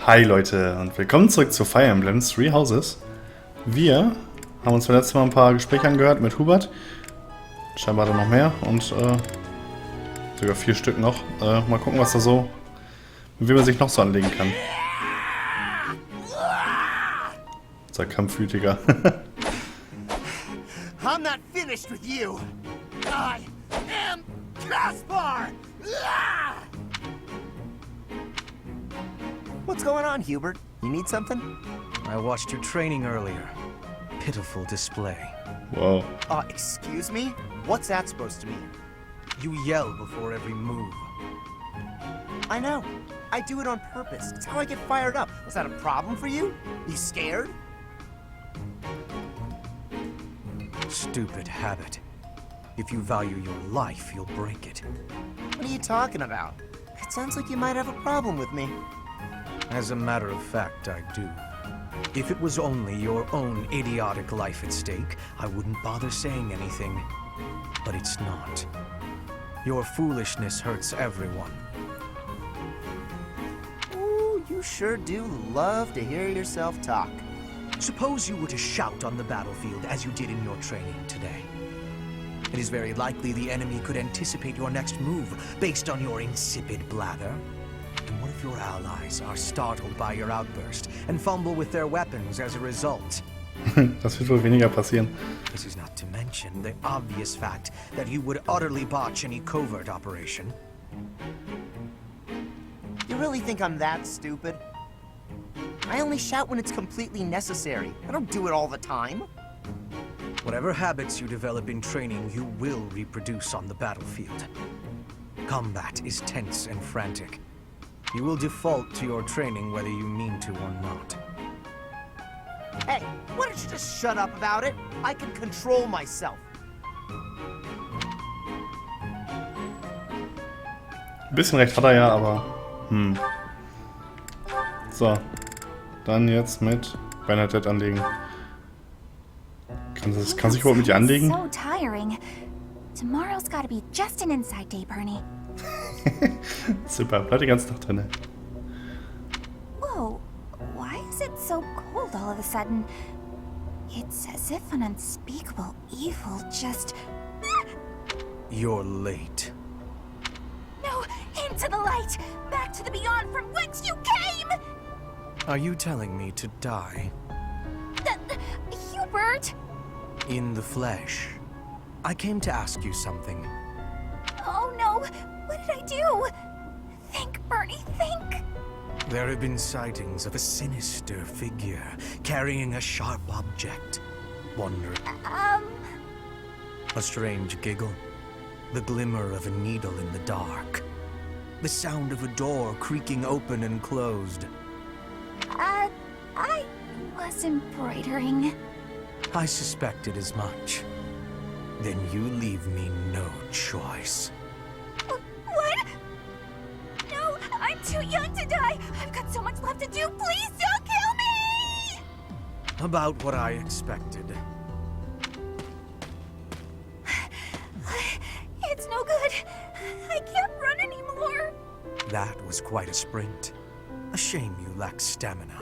Hi Leute und willkommen zurück zu Fire Emblem Three Houses. Wir haben uns beim letzten Mal ein paar Gespräche angehört mit Hubert. Scheinbar da noch mehr und sogar 4 Stück noch. Mal gucken, was da so, mit wem man sich noch so anlegen kann. Unser Kampfwütiger. I'm not finished with you. I am Caspar. What's going on, Hubert? You need something? I watched your training earlier. Pitiful display. Wow. Excuse me? What's that supposed to mean? You yell before every move. I know. I do it on purpose. It's how I get fired up. Was that a problem for you? You scared? Stupid habit. If you value your life, you'll break it. What are you talking about? It sounds like you might have a problem with me. As a matter of fact, I do. If it was only your own idiotic life at stake, I wouldn't bother saying anything. But it's not. Your foolishness hurts everyone. Ooh, you sure do love to hear yourself talk. Suppose you were to shout on the battlefield as you did in your training today. It is very likely the enemy could anticipate your next move based on your insipid blather. And what if your allies are startled by your outburst and fumble with their weapons as a result? Das wird wohl weniger passieren. This is not to mention the obvious fact that you would utterly botch any covert operation. You really think I'm that stupid? I only shout when it's completely necessary. I don't do it all the time. Whatever habits you develop in training, you will reproduce on the battlefield. Combat is tense and frantic. You will default to your training whether you mean to or not. Hey, why don't you just shut up about it? I can control myself. Ein bisschen recht hat er ja, aber So, dann jetzt mit Bernadette anlegen. Kann sich überhaupt mit ihr anlegen? So tiring. Tomorrow's gotta be just an inside day, Bernie. Super, bleib den ganzen Tag drinne. Whoa, why is it so cold all of a sudden? It's as if an unspeakable evil just... You're late. No, into the light! Back to the beyond from whence you came! Are you telling me to die? Hubert! In the flesh. I came to ask you something. Oh no, what did I do? Think, Bernie, think! There have been sightings of a sinister figure carrying a sharp object. Wonder. A strange giggle. The glimmer of a needle in the dark. The sound of a door creaking open and closed. I was embroidering. I suspected as much. Then you leave me no choice. What? No, I'm too young to die. I've got so much left to do. Please don't kill me! About what I expected. It's no good. I can't run anymore. That was quite a sprint. A shame you lack stamina.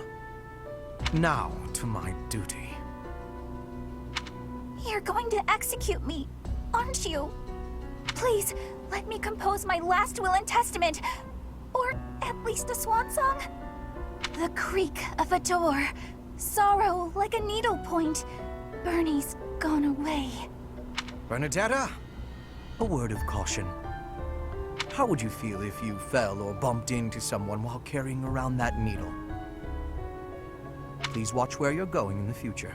Now to my duty. You're going to execute me, aren't you? Please, let me compose my last will and testament. Or at least a swan song. The creak of a door. Sorrow like a needle point. Bernie's gone away. Bernadetta, a word of caution. How would you feel if you fell or bumped into someone while carrying around that needle? Please watch where you're going in the future.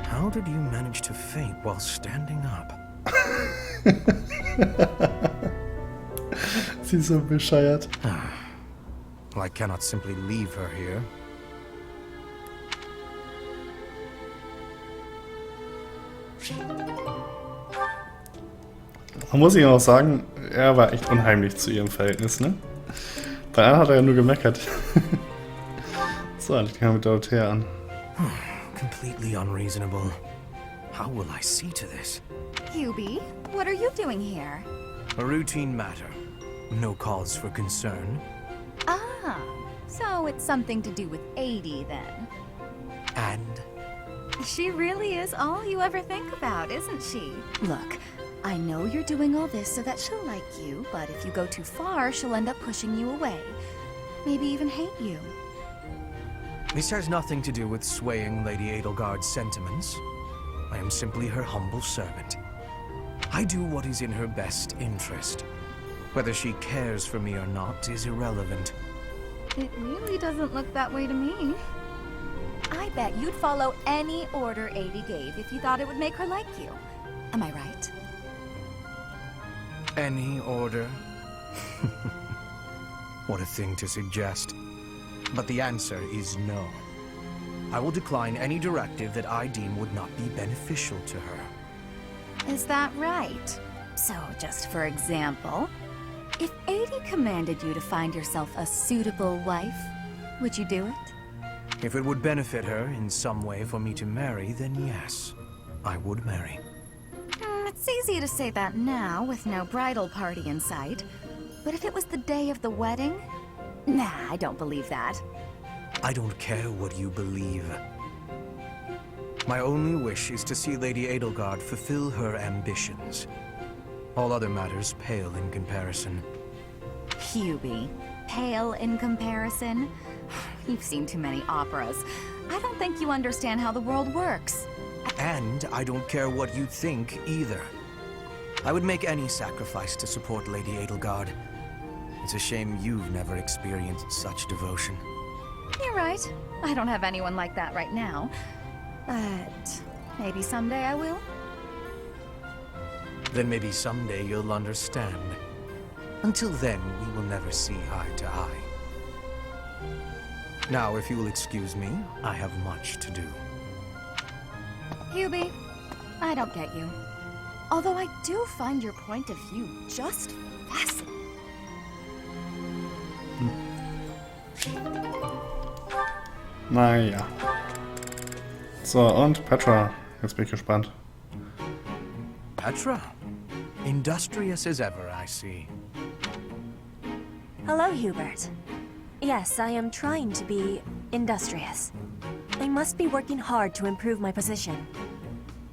How did you manage to faint while standing up? Sie ist so bescheuert. Well, I cannot simply leave her here. Man muss ihm auch sagen, er war echt unheimlich zu ihrem Verhältnis, ne? Bei einer hat er ja nur gemeckert. So, dann gehen wir mit Dorothea an. Completely unreasonable. How will I see to this? Hubie, what are you doing here? A routine matter. No cause for concern. Ah, So it's something to do with 80 then. And She really is all you ever think about, isn't she? Look, I know you're doing all this so that she'll like you, but if you go too far, she'll end up pushing you away. Maybe even hate you. this has nothing to do with swaying Lady Edelgard's sentiments. I am simply her humble servant. I do what is in her best interest. Whether she cares for me or not is irrelevant. It really doesn't look that way to me. I bet you'd follow any order 80 gave if you thought it would make her like you. Am I right? Any order? What a thing to suggest. But the answer is no. I will decline any directive that I deem would not be beneficial to her. Is that right? So, just for example, if 80 commanded you to find yourself a suitable wife, would you do it? If it would benefit her in some way for me to marry, then yes, I would marry. It's easy to say that now, with no bridal party in sight. But if it was the day of the wedding? Nah, I don't believe that. I don't care what you believe. My only wish is to see Lady Edelgard fulfill her ambitions. All other matters pale in comparison. Hubie, pale in comparison? You've seen too many operas. I don't think you understand how the world works. And I don't care what you think either. I would make any sacrifice to support Lady Edelgard. It's a shame you've never experienced such devotion. You're right. I don't have anyone like that right now. But maybe someday I will. Then maybe someday you'll understand. Until then, we will never see eye to eye. Now, if you will excuse me, I have much to do. Hubie, I don't get you. Although I do find your point of view just fascinating. Naja. So, und Petra. Jetzt bin ich gespannt. Petra, industrious as ever, I see. Hello, Hubert. Yes, I am trying to be industrious. I must be working hard to improve my position.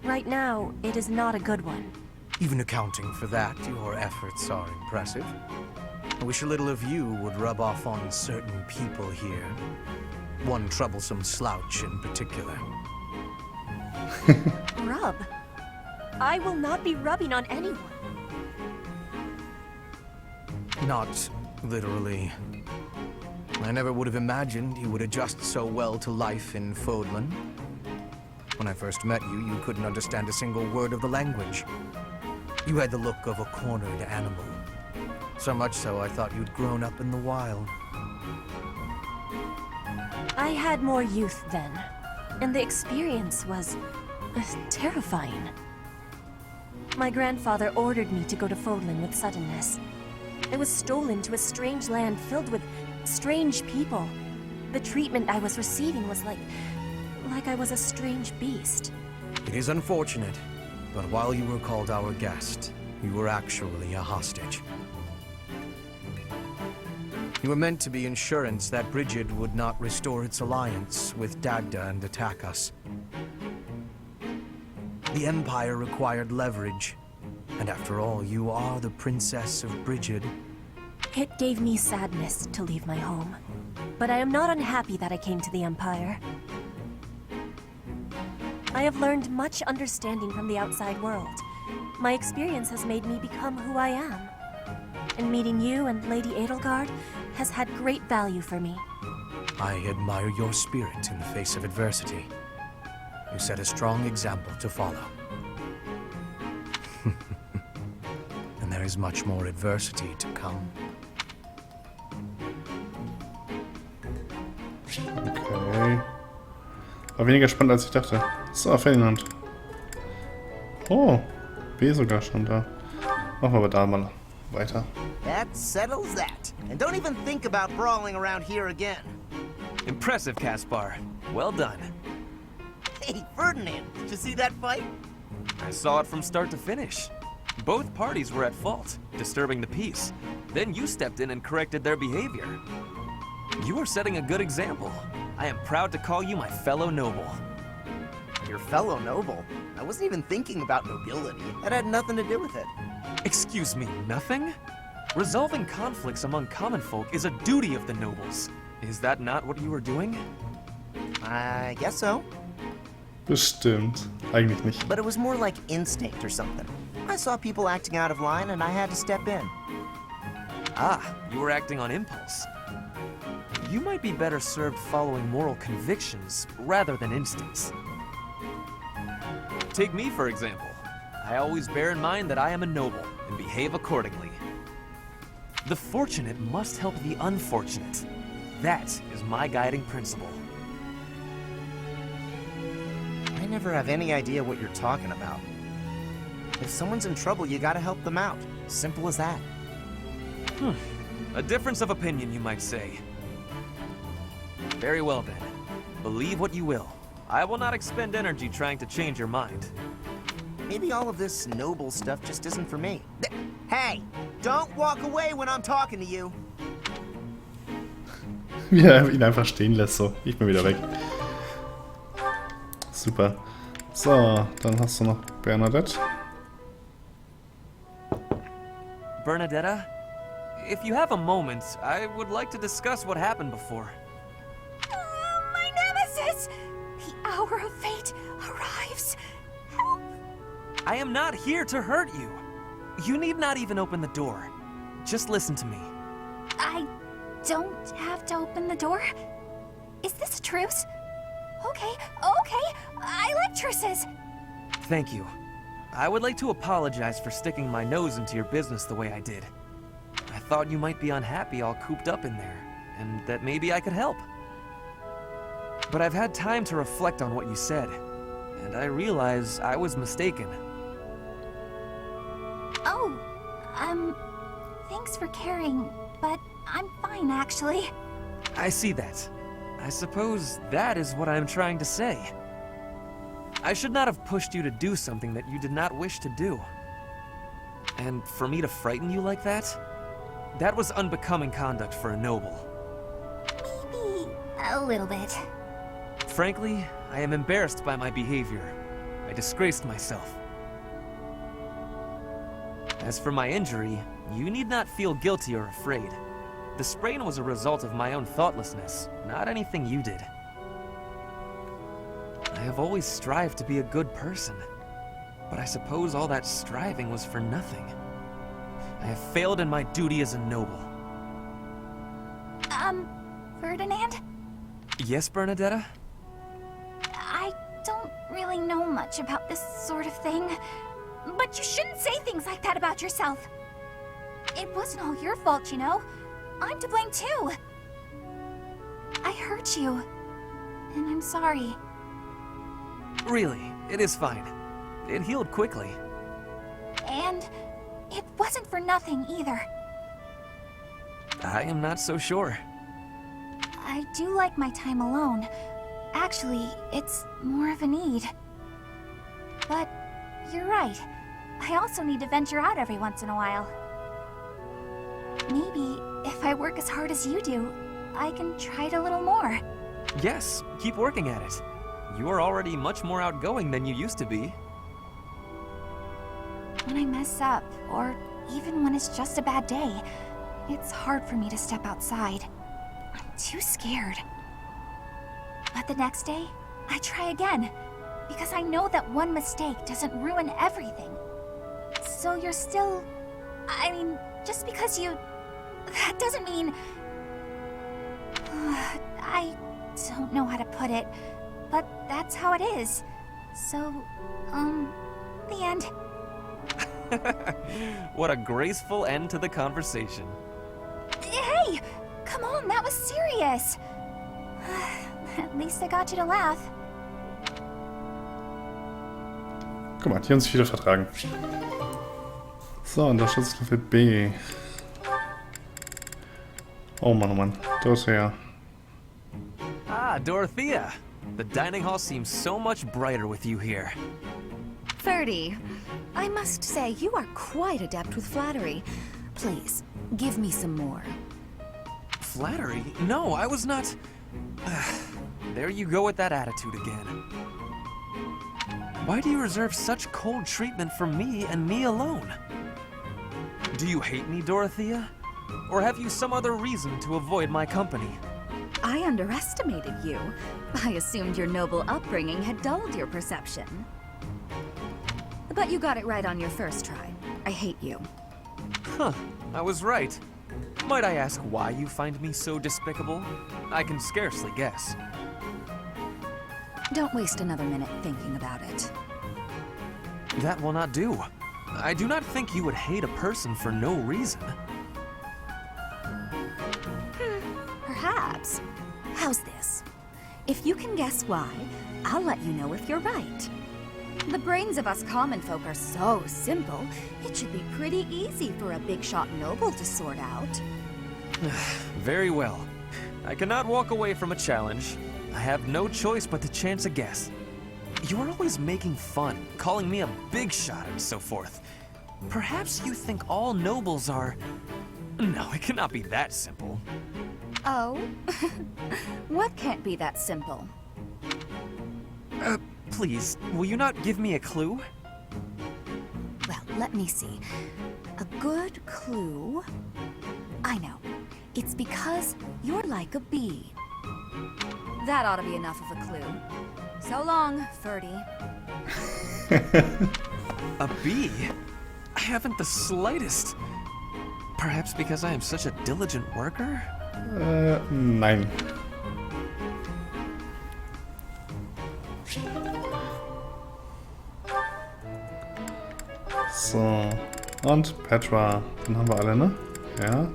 Right now, it is not a good one. Even accounting for that, your efforts are impressive. I wish a little of you would rub off on certain people here. One troublesome slouch in particular. Rub? I will not be rubbing on anyone. Not literally. I never would have imagined you would adjust so well to life in Fodlan. When I first met you, you couldn't understand a single word of the language. You had the look of a cornered animal. So much so I thought you'd grown up in the wild. I had more youth then, and the experience was terrifying. My grandfather ordered me to go to Fodlan with suddenness. I was stolen to a strange land filled with strange people. The treatment I was receiving was like I was a strange beast. It is unfortunate, but while you were called our guest, you were actually a hostage. You were meant to be insurance that Brigid would not restore its alliance with Dagda and attack us. The Empire required leverage, and after all, you are the Princess of Brigid. It gave me sadness to leave my home, but I am not unhappy that I came to the Empire. I have learned much understanding from the outside world. My experience has made me become who I am. And meeting you and Lady Edelgard has had great value for me. I admire your spirit in the face of adversity. You set a strong example to follow. And there is much more adversity to come. Okay. War weniger spannend, als ich dachte. So, Ferdinand. Oh, B sogar schon da. Machen wir aber da mal weiter. That settles that. And don't even think about brawling around here again. Impressive, Caspar. Well done. Hey, Ferdinand, did you see that fight? I saw it from start to finish. Both parties were at fault, disturbing the peace. Then you stepped in and corrected their behavior. You are setting a good example. I am proud to call you my fellow noble. Your fellow noble? I wasn't even thinking about nobility. That had nothing to do with it. Excuse me, nothing? Resolving conflicts among common folk is a duty of the nobles. Is that not what you are doing? I guess so. Bestimmt. Eigentlich nicht. But it was more like instinct or something. I saw people acting out of line and I had to step in. Ah, you were acting on impulse. You might be better served following moral convictions rather than instincts. Take me, for example. I always bear in mind that I am a noble and behave accordingly. The fortunate must help the unfortunate. That is my guiding principle. I never have any idea what you're talking about. If someone's in trouble, you gotta help them out. Simple as that. A difference of opinion, you might say. Very well then. Believe what you will. I will not expend energy trying to change your mind. Maybe all of this noble stuff just isn't for me. Hey, don't walk away when I'm talking to you. Wie er ihn einfach stehen lässt, so. Ich bin wieder weg. Super. So, dann hast du noch Bernadette. Bernadetta, if you have a moment, I would like to discuss what happened before. Oh, my nemesis! The hour of fate arrives. Help! I am not here to hurt you. You need not even open the door. Just listen to me. I don't have to open the door? Is this a truce? Okay, I like truces. Thank you. I would like to apologize for sticking my nose into your business the way I did. I thought you might be unhappy all cooped up in there, and that maybe I could help. But I've had time to reflect on what you said, and I realize I was mistaken. Oh, thanks for caring, but I'm fine actually. I see that. I suppose that is what I'm trying to say. I should not have pushed you to do something that you did not wish to do. And for me to frighten you like that? That was unbecoming conduct for a noble. Maybe a little bit. Frankly, I am embarrassed by my behavior. I disgraced myself. As for my injury, you need not feel guilty or afraid. The sprain was a result of my own thoughtlessness, not anything you did. I have always strived to be a good person, but I suppose all that striving was for nothing. I have failed in my duty as a noble. Ferdinand? Yes, Bernadetta? I don't really know much about this sort of thing, but you shouldn't say things like that about yourself. It wasn't all your fault, you know. I'm to blame too. I hurt you, and I'm sorry. Really, it is fine. It healed quickly. And it wasn't for nothing either. I am not so sure. I do like my time alone. Actually, it's more of a need. But you're right. I also need to venture out every once in a while. Maybe if I work as hard as you do, I can try it a little more. Yes, keep working at it. You are already much more outgoing than you used to be. When I mess up, or even when it's just a bad day, it's hard for me to step outside. I'm too scared. But the next day, I try again, because I know that one mistake doesn't ruin everything. So you're still... I mean, just because you... That doesn't mean... I don't know how to put it, but that's how it is. So, the end. What a graceful end to the conversation. Hey! Come on, that was serious! At least I got you to laugh. Guck mal, die haben sich wieder vertragen. So, und da steht Stufe B. Oh Mann, Dorothea. Ah, Dorothea. The dining hall seems so much brighter with you here. Ferdy, I must say you are quite adept with flattery. Please, give me some more. flattery? No, I was not... There you go with that attitude again. Why do you reserve such cold treatment for me and me alone? Do you hate me, Dorothea? Or have you some other reason to avoid my company? I underestimated you. I assumed your noble upbringing had dulled your perception. But you got it right on your first try. I hate you. Huh, I was right. Might I ask why you find me so despicable? I can scarcely guess. Don't waste another minute thinking about it. That will not do. I do not think you would hate a person for no reason. Perhaps. How's this? If you can guess why, I'll let you know if you're right. The brains of us common folk are so simple, it should be pretty easy for a big shot noble to sort out. Very well. I cannot walk away from a challenge. I have no choice but to chance a guess. You are always making fun, calling me a big shot and so forth. Perhaps you think all nobles are... No, it cannot be that simple. Oh? What can't be that simple? Please, will you not give me a clue? Well, let me see. A good clue... I know. It's because you're like a bee. That ought to be enough of a clue. So long, Ferdy. A bee? I haven't the slightest. Perhaps because I am such a diligent worker? Nein. So. Und Petra. Dann haben wir alle, ne? Ja.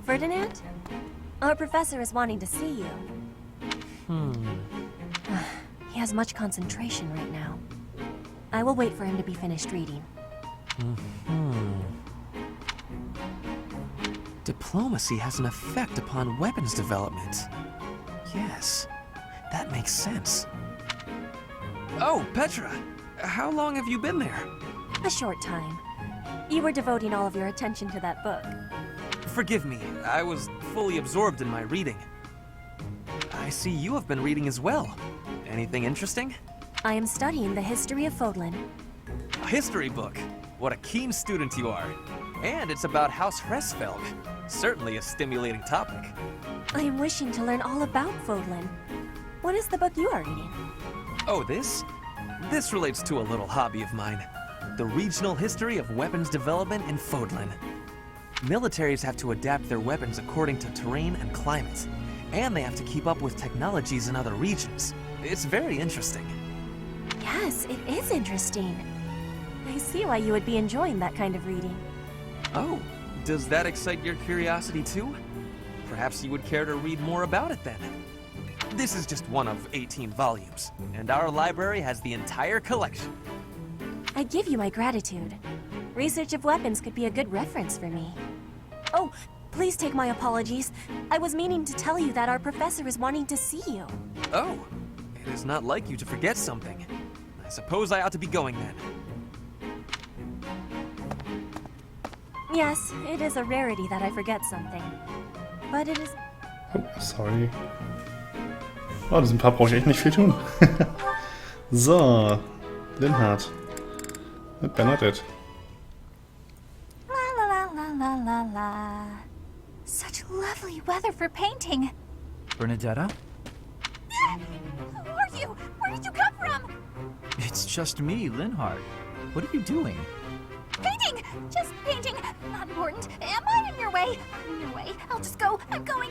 Ferdinand? Our professor is wanting to see you. He has much concentration right now. I will wait for him to be finished reading. Diplomacy has an effect upon weapons development. Yes, that makes sense. Oh, Petra! How long have you been there? A short time. You were devoting all of your attention to that book. Forgive me, I was fully absorbed in my reading. I see you have been reading as well. Anything interesting? I am studying the history of Fodlan. A history book? What a keen student you are. And it's about House Hresfeld. Certainly a stimulating topic. I am wishing to learn all about Fodlan. What is the book you are reading? Oh, this? This relates to a little hobby of mine. The regional history of weapons development in Fodlan. Militaries have to adapt their weapons according to terrain and climate. And they have to keep up with technologies in other regions. It's very interesting. Yes, it is interesting. I see why you would be enjoying that kind of reading. Oh, does that excite your curiosity too? Perhaps you would care to read more about it then. This is just one of 18 volumes, and our library has the entire collection. I give you my gratitude. Research of weapons could be a good reference for me. Oh, please take my apologies. I was meaning to tell you that our professor is wanting to see you. Oh, it is not like you to forget something. I suppose I ought to be going then. Yes, it is a rarity that I forget something. But it is... Oh, sorry. Oh, diesem Part brauche ich echt nicht viel tun. So, Linhard. Mit Bernadette. La la la la la la. Such lovely weather for painting. Bernadetta? Who are you? Where did you come from? It's just me, Linhard. What are you doing? Painting! Just painting. Not important. Am I in your way? I'm in your way. I'll just go. I'm going.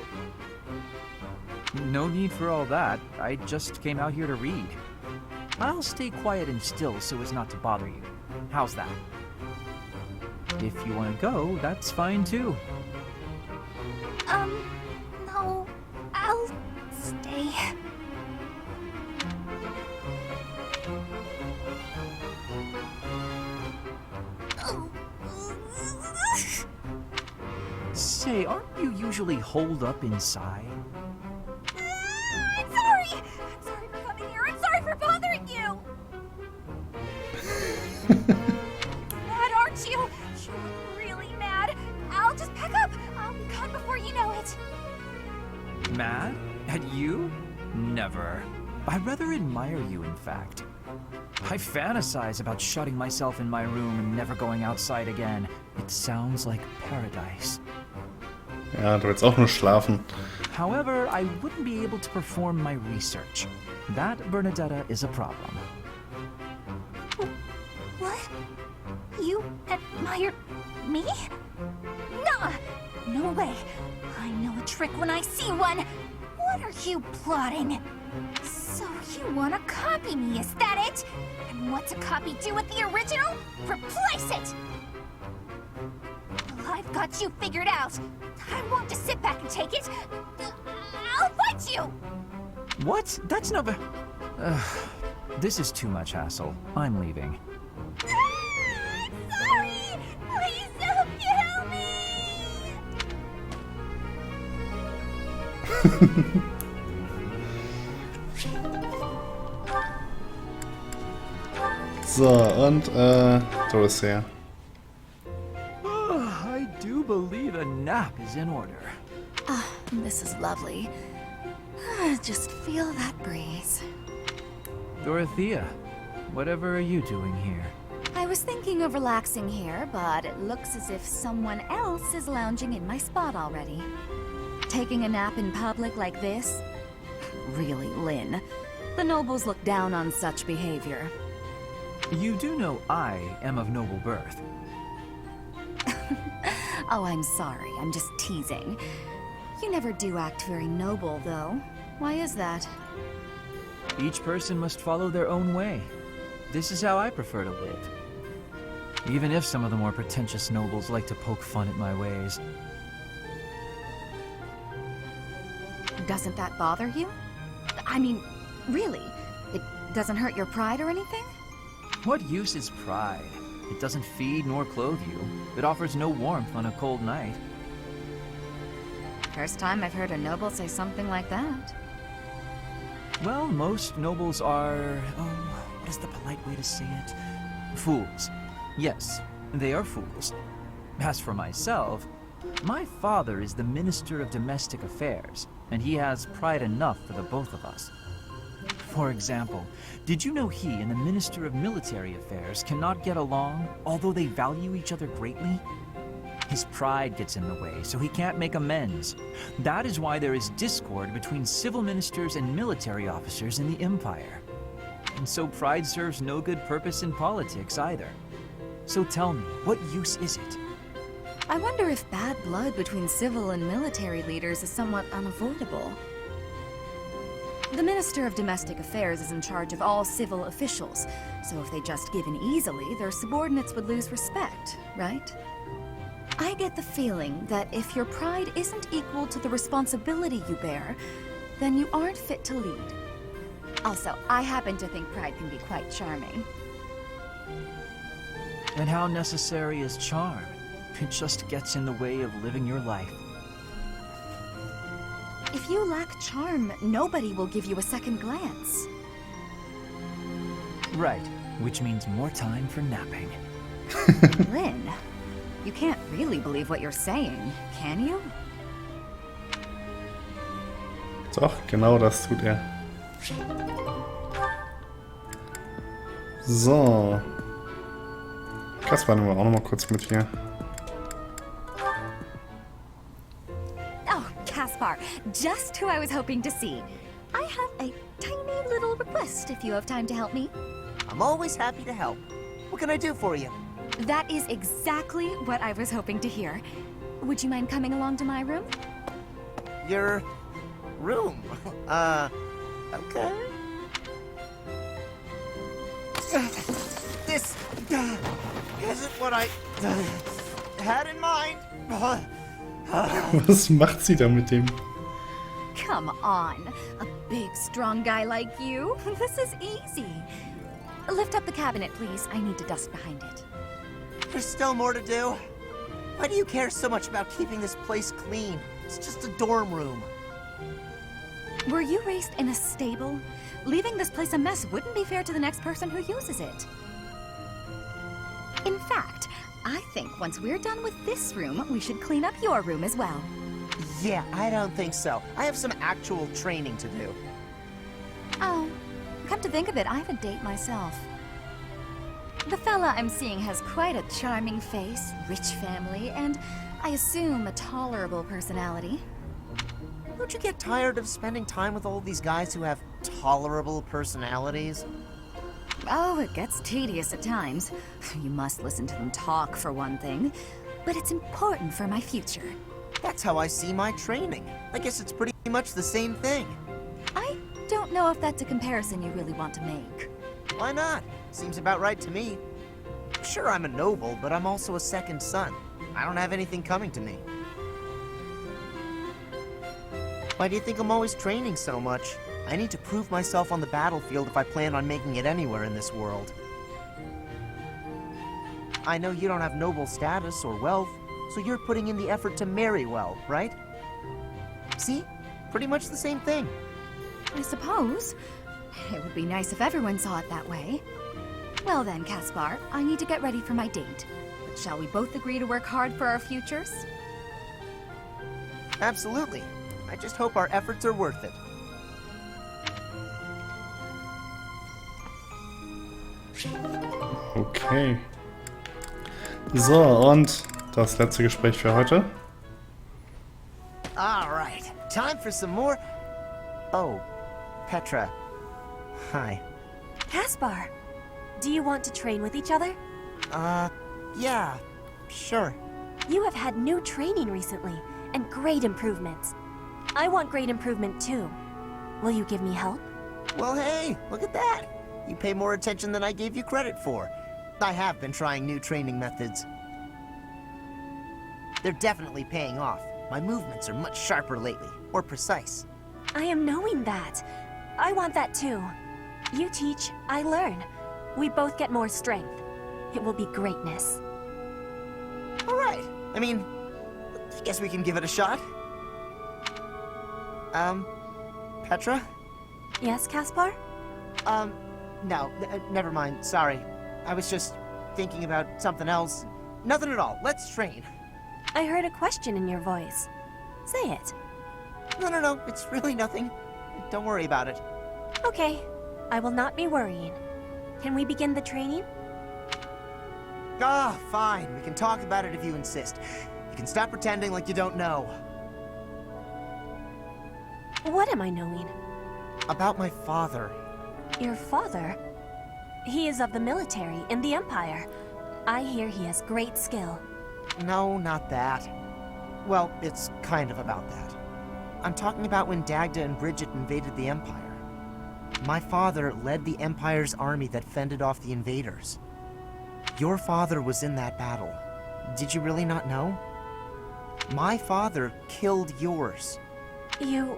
No need for all that. I just came out here to read. I'll stay quiet and still so as not to bother you. How's that? If you want to go, that's fine too. No. I'll stay. Say, aren't you usually holed up inside? I'm sorry! I'm sorry for coming here. I'm sorry for bothering you! Mad, aren't you? You Mad? At you? Never. I rather admire you, in fact. I fantasize about shutting myself in my room and never going outside again. It sounds like paradise. Ja, du willst auch nur schlafen. However, I wouldn't be able to perform my research. That, Bernadetta, is a problem. What? You admire me? Nah! No way. I know a trick when I see one. What are you plotting? So you want to copy me, is that it? And what's a copy do with the original? Replace it! Well, I've got you figured out. I won't just sit back and take it. I'll fight you! What? That's no... This is too much hassle. I'm leaving. I'm sorry! Please help me! So, und, du bist her. I do believe a nap is in order. This is lovely. Just feel that breeze. Dorothea, whatever are you doing here? I was thinking of relaxing here, but it looks as if someone else is lounging in my spot already. Taking a nap in public like this? Really, Lynn. The nobles look down on such behavior. You do know I am of noble birth. Oh, I'm sorry. I'm just teasing. You never do act very noble, though. Why is that? Each person must follow their own way. This is how I prefer to live. Even if some of the more pretentious nobles like to poke fun at my ways. Doesn't that bother you? I mean, really? It doesn't hurt your pride or anything? What use is pride? It doesn't feed nor clothe you. It offers no warmth on a cold night. First time I've heard a noble say something like that. Well, most nobles are... oh, what is the polite way to say it? Fools. Yes, they are fools. As for myself, my father is the Minister of Domestic Affairs, and he has pride enough for the both of us. For example, did you know he and the Minister of Military Affairs cannot get along, although they value each other greatly? His pride gets in the way, so he can't make amends. That is why there is discord between civil ministers and military officers in the Empire. And so pride serves no good purpose in politics either. So tell me, what use is it? I wonder if bad blood between civil and military leaders is somewhat unavoidable. The Minister of Domestic Affairs is in charge of all civil officials, so if they just give in easily, their subordinates would lose respect, right? I get the feeling that if your pride isn't equal to the responsibility you bear, then you aren't fit to lead. Also, I happen to think pride can be quite charming. And how necessary is charm? It just gets in the way of living your life. If you lack charm, nobody will give you a second glance. Right, which means more time for napping. Lynn, you can't really believe what you're saying, can you? Doch, genau das tut er. So. Kaspar nehmen wir auch noch mal kurz mit hier. Oh, Caspar, just who I was hoping to see. I have a tiny little request if you have time to help me. I'm always happy to help. What can I do for you? That is exactly what I was hoping to hear. Would you mind coming along to my room? Your room? Okay. This isn't what I had in mind. Was macht sie da mit dem? Come on, a big, strong guy like you. This is easy. Lift up the cabinet, please. I need to dust behind it. There's still more to do. Why do you care so much about keeping this place clean? It's just a dorm room. Were you raised in a stable? Leaving this place a mess wouldn't be fair to the next person who uses it. In fact, I think once we're done with this room, we should clean up your room as well. Yeah, I don't think so. I have some actual training to do. Oh, come to think of it, I have a date myself. The fella I'm seeing has quite a charming face, rich family, and I assume a tolerable personality. Don't you get tired of spending time with all these guys who have tolerable personalities? Oh, it gets tedious at times. You must listen to them talk, for one thing. But it's important for my future. That's how I see my training. I guess it's pretty much the same thing. I don't know if that's a comparison you really want to make. Why not? Seems about right to me. Sure, I'm a noble, but I'm also a second son. I don't have anything coming to me. Why do you think I'm always training so much? I need to prove myself on the battlefield if I plan on making it anywhere in this world. I know you don't have noble status or wealth, so you're putting in the effort to marry well, right? See? Pretty much the same thing. I suppose. It would be nice if everyone saw it that way. Well then, Caspar, I need to get ready for my date. But shall we both agree to work hard for our futures? Absolutely. I just hope our efforts are worth it. Okay. So, und das letzte Gespräch für heute. All right, time for some more. Oh, Petra. Hi. Caspar, do you want to train with each other? Yeah, sure. You have had new training recently, and great improvements. I want great improvement too. Will you give me help? Well, hey, look at that. You pay more attention than I gave you credit for. I have been trying new training methods. They're definitely paying off. My movements are much sharper lately, more precise. I am knowing that. I want that too. You teach, I learn. We both get more strength. It will be greatness. All right. I mean, I guess we can give it a shot. Petra? Yes, Caspar? No, never mind. Sorry. I was just thinking about something else. Nothing at all. Let's train. I heard a question in your voice. Say it. No. It's really nothing. Don't worry about it. Okay. I will not be worrying. Can we begin the training? Ah, fine. We can talk about it if you insist. You can stop pretending like you don't know. What am I knowing? About my father. Your father? He is of the military in the Empire. I hear he has great skill. No, not that. Well, it's kind of about that. I'm talking about when Dagda and Bridget invaded the Empire. My father led the Empire's army that fended off the invaders. Your father was in that battle. Did you really not know? My father killed yours. You...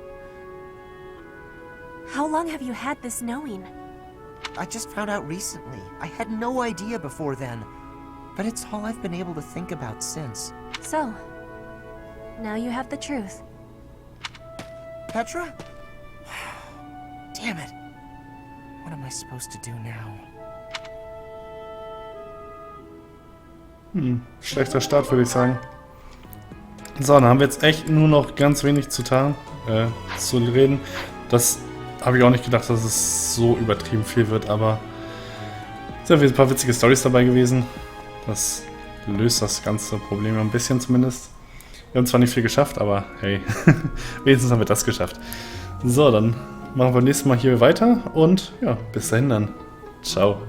How long have you had this knowing? I just found out recently. I had no idea before then. But it's all I've been able to think about since. So, now you have the truth. Petra? Damn it. What am I supposed to do now? Schlechter Start, würde ich sagen. So, dann haben wir jetzt echt nur noch ganz wenig zu reden. Das habe ich auch nicht gedacht, dass es so übertrieben viel wird, aber es sind ein paar witzige Storys dabei gewesen. Das löst das ganze Problem ein bisschen zumindest. Wir haben zwar nicht viel geschafft, aber hey, wenigstens haben wir das geschafft. So, dann machen wir nächstes Mal hier weiter und ja, bis dahin dann. Ciao.